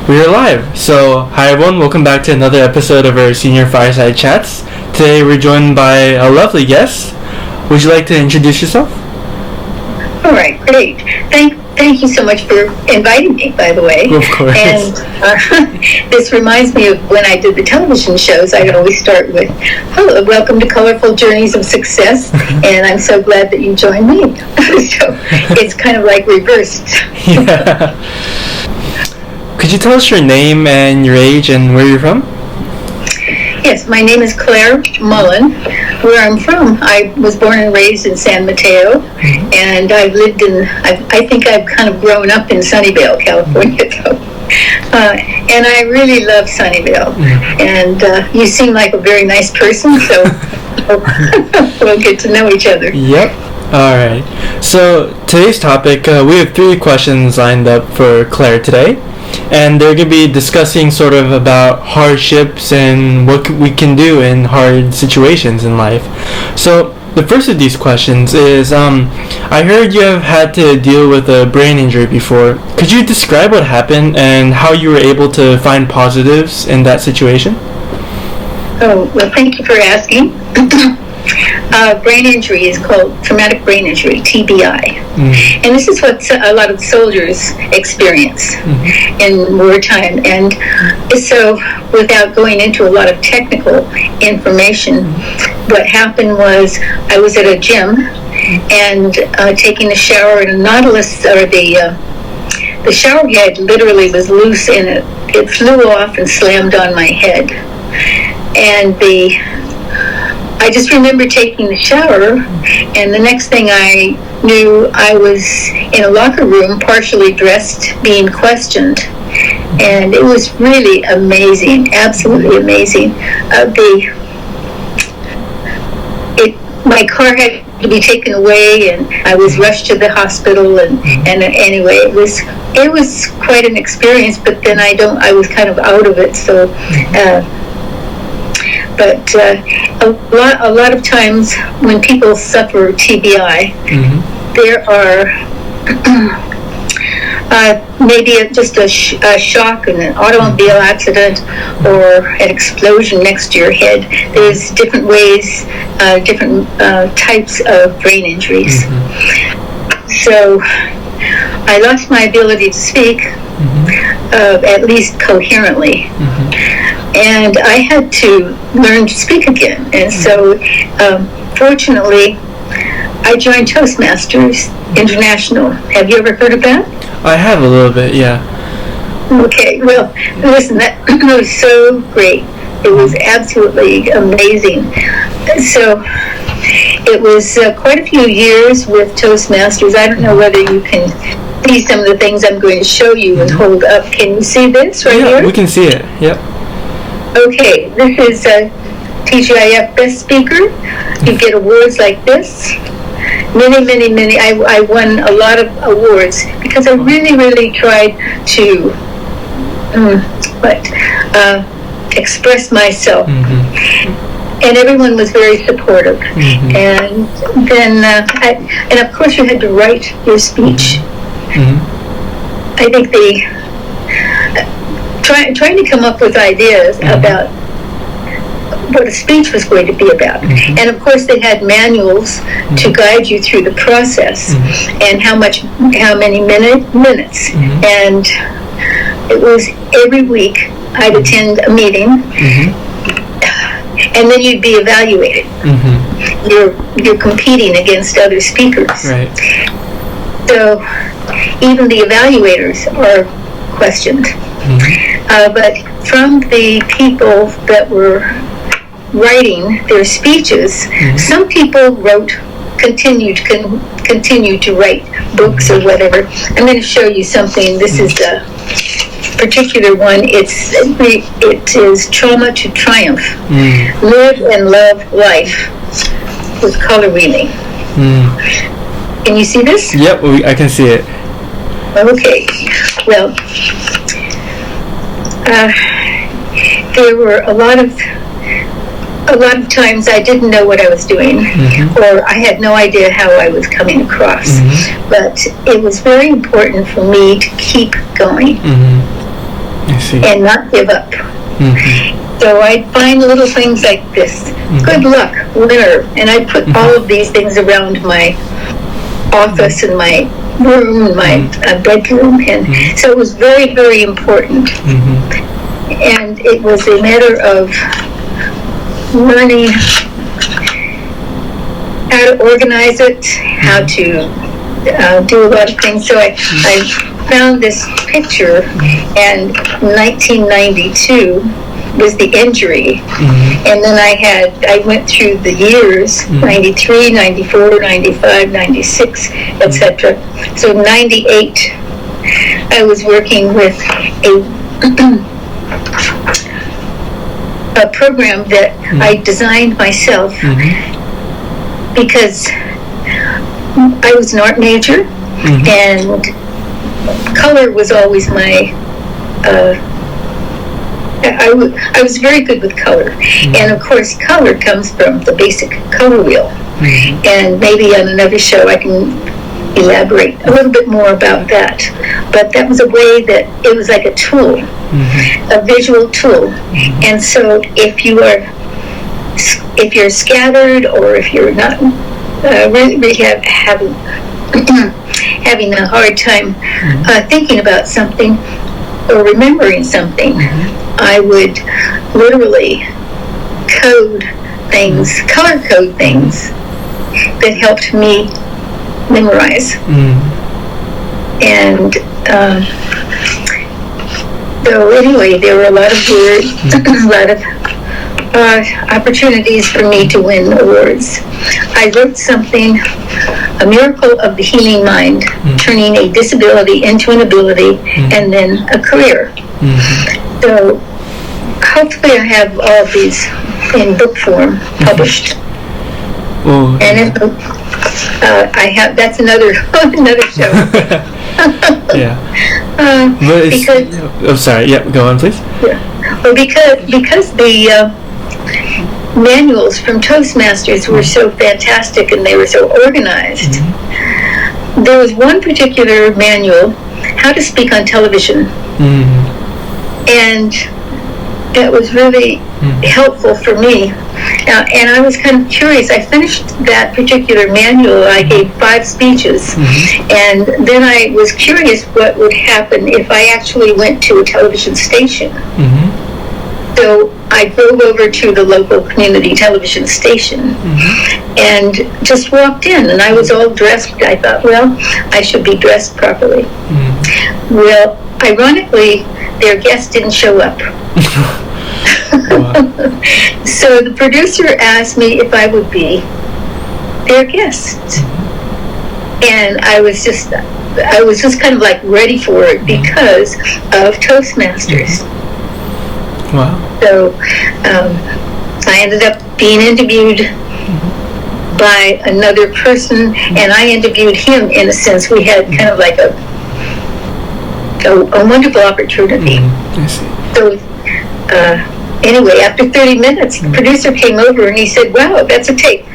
We're live. So, hi everyone, welcome back to another episode of our Senior Fireside Chats. Today we're joined by a lovely guest. Would you like to introduce yourself? All right, great. Thank you so much for inviting me, by the way. Of course. And this reminds me of when I did the television shows. I always start with, hello, welcome to Colorful Journeys of Success, and I'm so glad that you joined me. So it's kind of like reversed. Yeah. Could you tell us your name and your age and where you're from? Yes, my name is Clare Mullin. Where I'm from, I was born and raised in San Mateo, and I've lived in, I think I've kind of grown up in Sunnyvale, California, though. And I really love Sunnyvale. And you seem like a very nice person, so we'll get to know each other. Yep. All right. So today's topic, we have 3 questions lined up for Claire today. And they're going to be discussing sort of about hardships and what we can do in hard situations in life. So the first of these questions is, I heard you have had to deal with a brain injury before. Could you describe what happened and how you were able to find positives in that situation? Oh, well, thank you for asking. Brain injury is called traumatic brain injury, TBI. And this is what a lot of soldiers experience in wartime. And so, without going into a lot of technical information, what happened was I was at a gym and taking a shower, and a nautilus, or the shower head literally was loose, and it flew off and slammed on my head. And I just remember taking the shower, and the next thing I knew, I was in a locker room, partially dressed, being questioned. And it was really amazing, absolutely amazing. My car had to be taken away, and I was rushed to the hospital. And anyway, it was quite an experience. But then I was kind of out of it, so. But a lot of times when people suffer TBI, there are maybe just a shock in an automobile accident or an explosion next to your head. There's different ways, different types of brain injuries. So I lost my ability to speak, at least coherently. And I had to learn to speak again. And so, fortunately, I joined Toastmasters International. Have you ever heard of that? I have a little bit, yeah. Okay, well, listen, that was so great. It was absolutely amazing. So, it was quite a few years with Toastmasters. I don't know whether you can see some of the things I'm going to show you and hold up. Can you see this right here? Yeah, we can see it, yep. Okay, this is a TGIF Best Speaker. You get awards like this. Many. I won a lot of awards because I really tried to express myself. And everyone was very supportive. And then, and of course you had to write your speech. I think trying to come up with ideas about what a speech was going to be about. And of course they had manuals to guide you through the process and how many minutes. And it was every week I'd attend a meeting, and then you'd be evaluated. You're competing against other speakers. Right. So even the evaluators are questioned. But from the people that were writing their speeches, some people continued to write books or whatever. I'm going to show you something. This is a particular one. It is Trauma to Triumph. Live and Love Life with color reading. Can you see this? Yep, I can see it. Okay. Well, there were a lot of times I didn't know what I was doing, or I had no idea how I was coming across. But it was very important for me to keep going. I see. and not give up. So I'd find little things like this. Good luck, winner. And I'd put all of these things around my office and my room, my bedroom. And so it was very, very important. And it was a matter of learning how to organize it, how to do a lot of things. So I found this picture, and 1992 was the injury. And then I went through the years, 93, 94, 95, 96, etc. So 98, I was working with a program that I designed myself because I was an art major, and color was always my I was very good with color. And of course color comes from the basic color wheel. And maybe on another show I can elaborate a little bit more about that. But that was a way that it was like a tool, a visual tool. And so if you're scattered, or if you're not really having a hard time thinking about something or remembering something, I would literally color code things that helped me memorize. And so anyway, there were a lot of words, a lot of opportunities for me to win awards. I wrote something, A Miracle of the Healing Mind, turning a disability into an ability, and then a career. So hopefully I have all of these in book form published. And I have, that's another show. Sorry. Yeah, go on, please. Yeah. Well, because the manuals from Toastmasters were so fantastic and they were so organized. There was one particular manual, How to Speak on Television, and it was really helpful for me. And I was kind of curious. I finished that particular manual. I gave 5 speeches, and then I was curious what would happen if I actually went to a television station. So I drove over to the local community television station and just walked in, and I was all dressed. I thought, well, I should be dressed properly. Well, ironically, their guest didn't show up. So the producer asked me if I would be their guest. And I was just kind of like ready for it because of Toastmasters. Wow. So I ended up being interviewed by another person, and I interviewed him in a sense. We had kind of like a wonderful opportunity. I see. So anyway, after 30 minutes, the producer came over and he said, "Wow, that's a tape."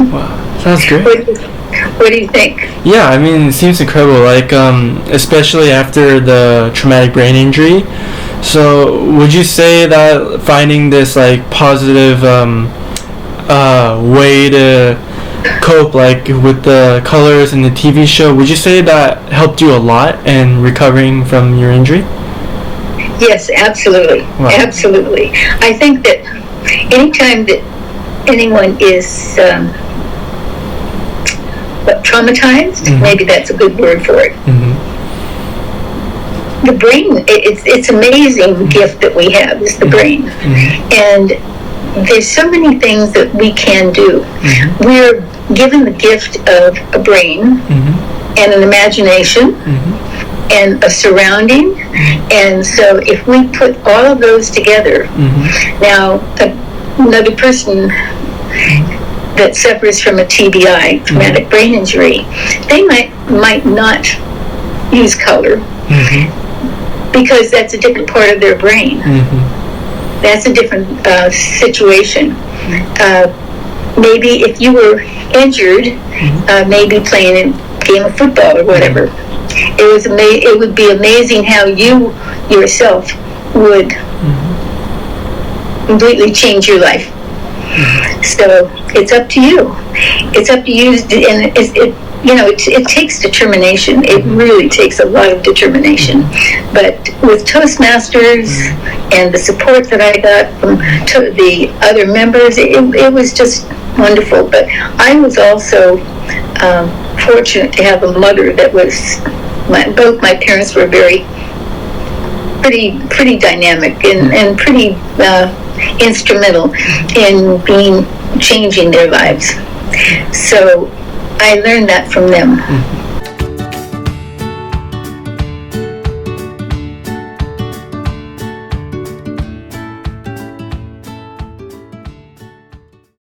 Wow, sounds great. What do you think? Yeah, I mean, it seems incredible. Like, especially after the traumatic brain injury. So, would you say that finding this like positive way to cope, like with the colors in the TV show, would you say that helped you a lot in recovering from your injury? Yes, absolutely. Wow. Absolutely. I think that anytime that anyone is traumatized, maybe that's a good word for it. The brain, it's amazing gift that we have, is the brain. And there's so many things that we can do. We're given the gift of a brain and an imagination and a surrounding. And so if we put all of those together, now another person that suffers from a TBI, traumatic brain injury, they might not use color because that's a different part of their brain. That's a different situation. Maybe if you were injured, maybe playing a game of football or whatever, It would be amazing how you yourself would completely change your life. So it's up to you. It's up to you, and it takes determination. It really takes a lot of determination. But with Toastmasters and the support that I got from the other members, it was just wonderful. But I was also fortunate to have a mother that was. Both my parents were pretty dynamic and pretty instrumental in changing their lives. So I learned that from them.